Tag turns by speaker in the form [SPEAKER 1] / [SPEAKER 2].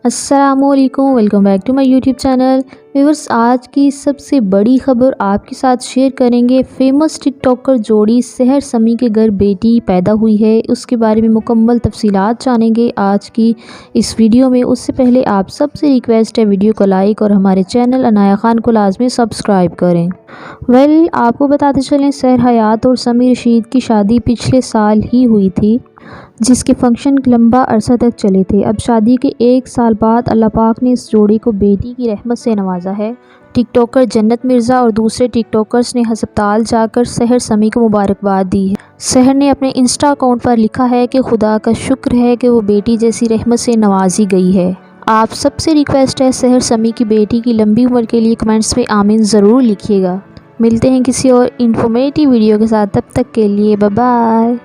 [SPEAKER 1] अस्सलामुअलैकुम, welcome back to my YouTube channel. Viewers, आज की सबसे बड़ी खबर आपके साथ शेयर करेंगे। फेमस टिकटॉकर जोड़ी सहर समी के घर बेटी पैदा हुई है, उसके बारे में मुकम्मल तफसीलात जानेंगे आज की इस वीडियो में। उससे पहले आप सबसे रिक्वेस्ट है, वीडियो को लाइक और हमारे चैनल अनाया खान को लाजमी सब्सक्राइब करें। आपको बताते चलें, सहर हयात और समी रशीद की शादी पिछले साल ही हुई थी, जिसके फंक्शन लंबा अरसा तक चले थे। अब शादी के 1 साल बाद अल्लाह पाक ने इस जोड़ी को बेटी की रहमत से नवाजा है। टिकटॉकर जन्नत मिर्ज़ा और दूसरे टिकटॉकर्स ने हस्पताल जाकर सहर समी को मुबारकबाद दी है। सहर ने अपने इंस्टा अकाउंट पर लिखा है कि खुदा का शुक्र है कि वो बेटी जैसी रहमत से नवाजी गई है। आप सबसे रिक्वेस्ट है, सहर समी की बेटी की लंबी उम्र के लिए कमेंट्स में आमीन ज़रूर लिखिएगा। मिलते हैं किसी और इन्फॉर्मेटिव वीडियो के साथ, तब तक के लिए बाय बाय।